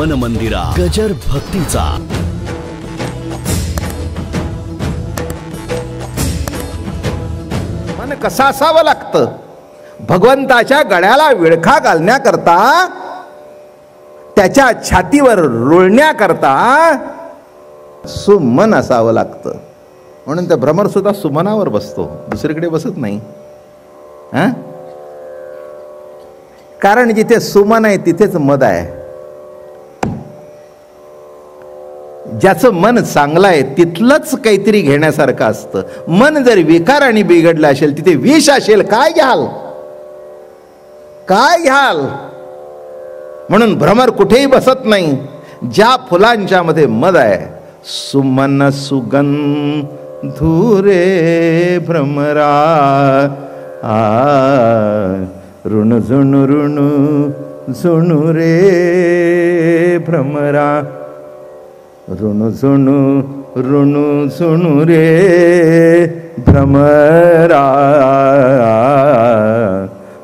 मन मंदिरा गजर भक्तीचा मन कसं असावं लागतं भगवंताच्या गळ्याला विळखा घालण्याकरता, त्याच्या छातीवर रुळण्याकरता सुमन असावं लागतं. म्हणून त्या भ्रमर सुद्धा सुमनावर बसतो, दुसरीकडे बसत नाही. कारण जिथे सुमन आहे तिथेच मद आहे. ज्याचं मन चांगलं आहे तिथलंच काहीतरी घेण्यासारखं असतं. मन जर विकाराने बिघडलं असेल तिथे विष असेल, काय घ्याल, काय घ्याल. म्हणून भ्रमर कुठेही बसत नाही ज्या फुलांच्या मध्ये मद आहे. सुमन सुगंधुरे भ्रमरा ऋण झुणू ऋणू झुणू रे भ्रमरा, ऋणू झुणू ऋणू झुणू रे भ्रमरा,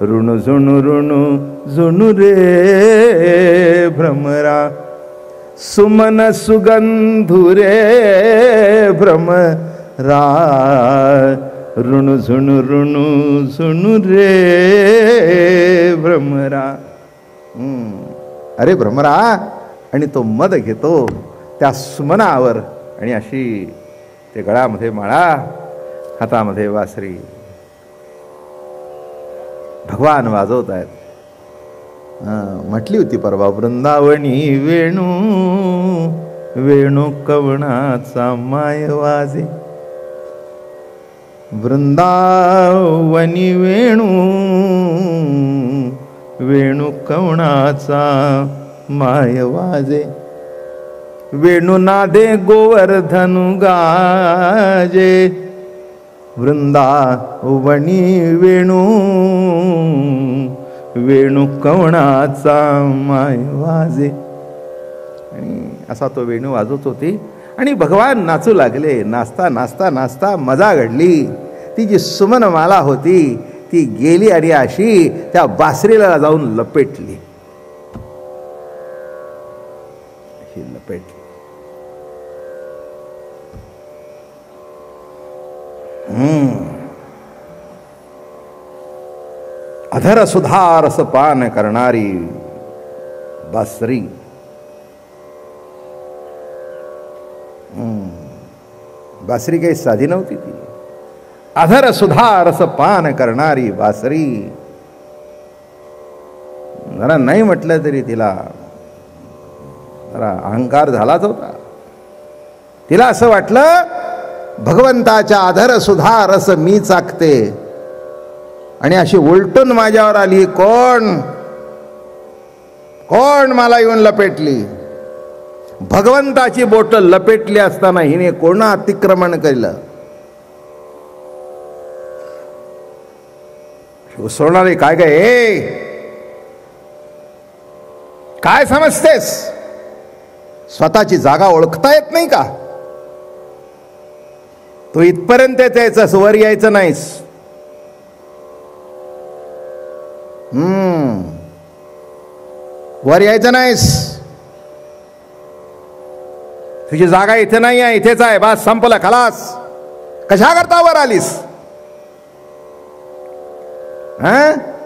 ऋणू झुणू ऋणू झुणू रे भ्रमरा. सुमन सुगंधुरे भ्रमरा, ऋणू झुणू ऋणू झुणू रे भ्रमरा. अरे भ्रमरा, आणि तो मद घेतो त्या सुमनावर आणि अशी ते गळामध्ये माळा, हातामध्ये वासरी भगवान वाजवत आहेत. म्हटली होती परवा, वृंदावनी वेणू वेणू कवणाचा माय वाजे. वृंदावनी वेणू वेणू कवणाचा माय वाजे. वेणू नादे गोवर्धनु गाजे. वृंदावनी वेणू वेणू कवणाचा माय वाजे. आणि असा तो वेणू वाजवत होती आणि भगवान नाचू लागले. नाचता नाचता नाचता मजा घडली. ती जी सुमनमाला होती ती गेली आणि अशी त्या बासरीला जाऊन लपेटली. ही लपेटली. अधर सुधा रस पान करणारी बासरी. बासरी काही साधी नव्हती ती. अधर सुधा रस पान करणारी बासरी. जरा नाही म्हटलं तरी तिला जरा अहंकार झालाच होता. तिला असं वाटलं भगवंताच्या अधर सुधा रस मी चाकते आणि अशी उलटून माझ्यावर आली. कोण कोण मला येऊन लपेटली. भगवंताची बोट लपेटली असताना हिने कोण अतिक्रमण केलं. उसळणारे काय काय काय समजतेस. स्वतःची जागा ओळखता येत नाही का. तू इथपर्यंत यायचंस, वर यायचं नाहीस. वर यायचं नाहीस. तुझी जागा इथे नाही आहे, इथेच आहे. बस संपलं, खलास. कशा करता वर आलीस.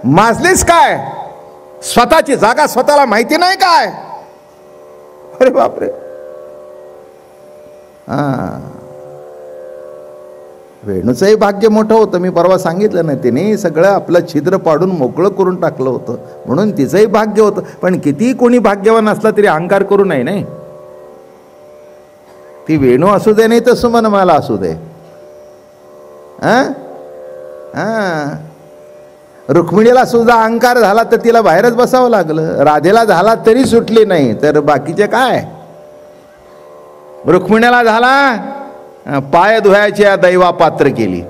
माजलीस काय. स्वतःची जागा स्वतःला माहिती नाही काय. अरे बापरे. वेणूचंही भाग्य मोठं होतं. मी परवा सांगितलं ना, तिने सगळं आपलं छिद्र पाडून मोकळं करून टाकलं होतं म्हणून तिचंही भाग्य होतं. पण किती कोणी भाग्यवान असला तरी अहंकार करू नये. नाही, ती वेणू असू दे नाही तर सुमनमाला असू दे. रुक्मिणीला सुद्धा अहंकार झाला तर तिला बाहेरच बसावं लागलं. राधेला झाला तरी सुटली नाही, तर बाकीचे काय. रुक्मिणीला झाला पाय धुवायची दैवा पात्र केली.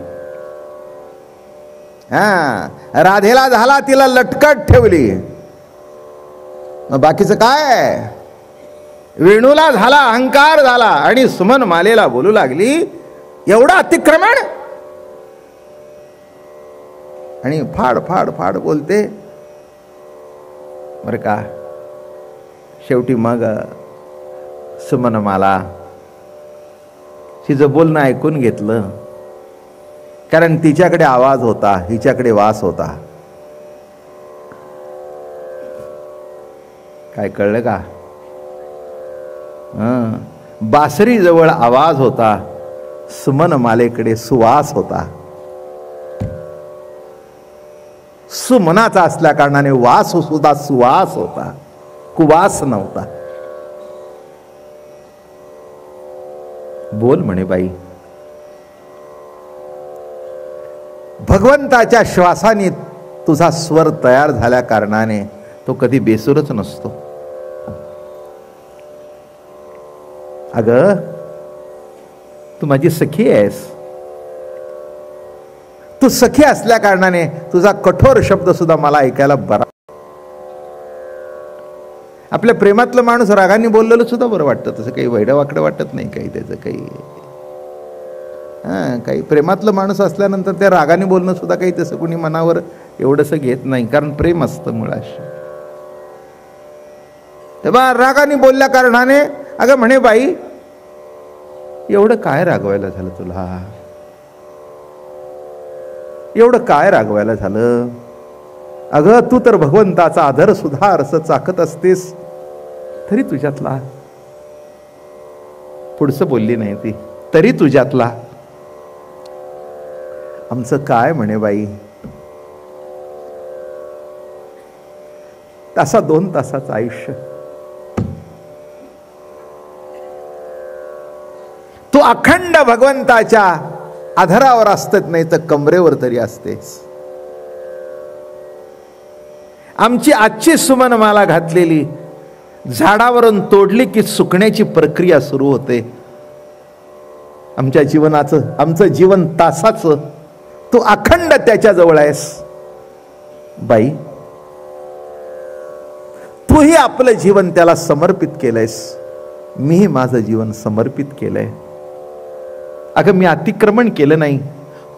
राधेला झाला तिला लटकट ठेवली. बाकीचं काय. वेणूला झाला अहंकार झाला आणि सुमन मालेला बोलू लागली एवढं अतिक्रमण. आणि फाड फाड फाड बोलते. बरं का, शेवटी मग सुमन मला तिचं बोलणं ऐकून घेतलं, कारण तिच्याकडे आवाज होता, हिच्याकडे वास होता. काय कळलं का? बासरी जवळ आवाज होता, सुमन मालेकडे सुवास होता. सुमनाचा असल्या कारणाने वास सुद्धा सुवास होता, कुवास नव्हता. बोल म्हणे बाई. भगवंताच्या श्वासाने तुझा स्वर तयार झाल्या कारणाने तो कधी बेसूरच नसतो. अगं, तू माझी सखी आहेस. तू सखी असल्या कारणाने तुझा कठोर शब्द सुद्धा मला ऐकायला बरा. आपल्या प्रेमातलं माणूस रागाने बोललेलं सुद्धा बरं वाटतं. तसं काही वैडं वाकडं वाटत नाही काही त्याचं काही. काही प्रेमातलं माणूस असल्यानंतर त्या रागाने बोलणं सुद्धा काही तसं कोणी मनावर एवढंसं घेत नाही, कारण प्रेम असतं मुळाशी. तेव्हा रागाने बोलल्या कारणाने अगं म्हणे बाई, एवढं काय रागवायला झालं तुला? एवढं काय रागवायला झालं? अगं, तू तर भगवंताचा आदर सुद्धा रस चाकत असतेस, तरी तुझ्यातला. पुढचं बोलली नाही ती. तरी तुझ्यातला. आमचं काय म्हणे बाई, तासा 2 तासाचं आयुष्य. तू अखंड भगवंताच्या आधारावर असतच, नाही तर कमरेवर तरी असतेस. आमची आजची सुमन माला घातलेली झाडावरून तोडली की सुकण्याची प्रक्रिया सुरू होते. आमच्या जीवनाचं, आमचं जीवन तासाचं, तू अखंड त्याच्या जवळ आहेस. बाई, तूही आपलं जीवन त्याला समर्पित केलंयस, मीही माझं जीवन समर्पित केलंय. अगं, मी अतिक्रमण केलं नाही.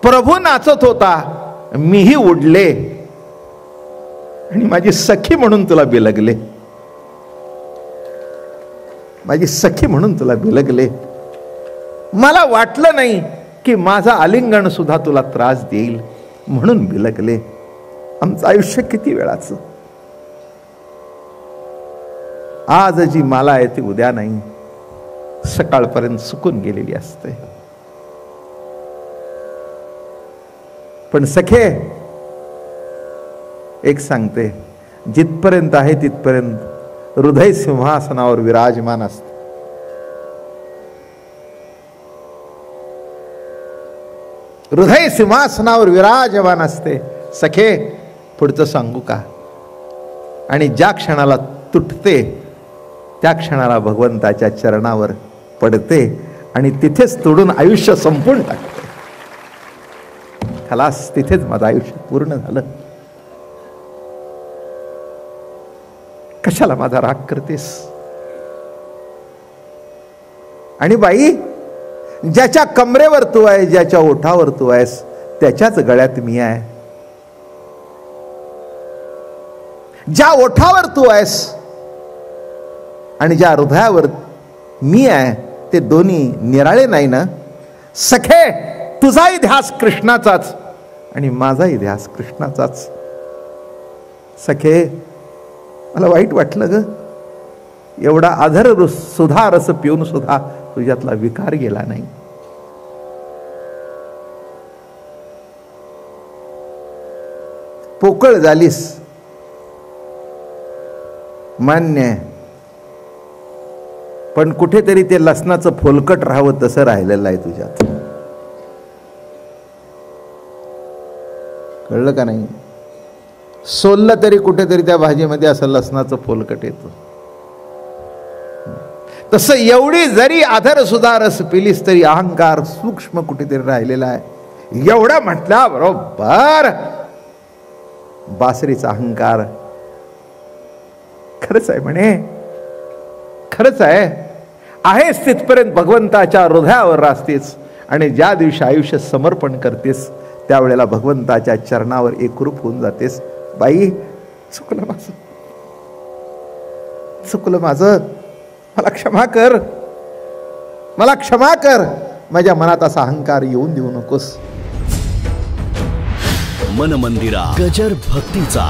प्रभू नाचत होता, मीही उडले आणि माझी सखी म्हणून तुला बिलगले. माझी सखी म्हणून तुला बिलगले. मला वाटलं नाही की माझा आलिंगन सुद्धा तुला त्रास देईल, म्हणून बिलगले. आमचं आयुष्य किती वेळाचं. आज जी माला आहे ती उद्या नाही, सकाळपर्यंत सुकून गेलेली असते. पण सखे, एक सांगते, जिथपर्यंत आहे तिथपर्यंत हृदय सिंहासनावर विराजमान असते. हृदय सिंहासनावर विराजमान असते. सखे, पुढचं सांगू का? आणि ज्या क्षणाला तुटते त्या क्षणाला भगवंताच्या चरणावर पडते आणि तिथेच तोडून आयुष्य संपून टाकते. खलास, तिथेच माझं आयुष्य पूर्ण झालं. कशाला माझा राग करतेस? आणि बाई, ज्याच्या कमरेवर तू आहे, ज्याच्या ओठावर तू आहेस, त्याच्याच गळ्यात मी आहे. ज्या ओठावर तू आहेस आणि ज्या हृदयावर मी आहे, ते दोन्ही निराळे नाही ना? सखे, तुझाही ध्यास कृष्णाचाच आणि माझाही ध्यास कृष्णाचाच. सखे, मला वाईट वाटलं ग, एवढा आधर सुधा रस पिऊन सुद्धा तुझ्यातला विकार गेला नाही. पोकळ झालीस, मान्य आहे, पण कुठेतरी ते लसणाचं फोलकट राहावं तसं राहिलेलं आहे तुझ्यात. कळलं का नाही? सोललं तरी कुठेतरी त्या भाजीमध्ये असं लसणाचं फोलकट येतं. तसं एवढी जरी आधर सुद्धा रस पिलीस तरी अहंकार सूक्ष्म कुठेतरी राहिलेला आहे. एवढं म्हटल्या बरोबर बासरीचा अहंकार खरंच आहे म्हणे, खरंच आहेस तिथपर्यंत भगवंताच्या हृदयावर राहतेस आणि ज्या दिवशी आयुष्य समर्पण करतेस त्यावेळेला भगवंताच्या चरणावर एकरूप होऊन जातेस. बाई, चुकलं माझं, चुकलं माझं, मला क्षमा कर, मला क्षमा कर, माझ्या मनात असा अहंकार येऊन देऊ नकोस. मन मंदिरा गजर भक्तीचा.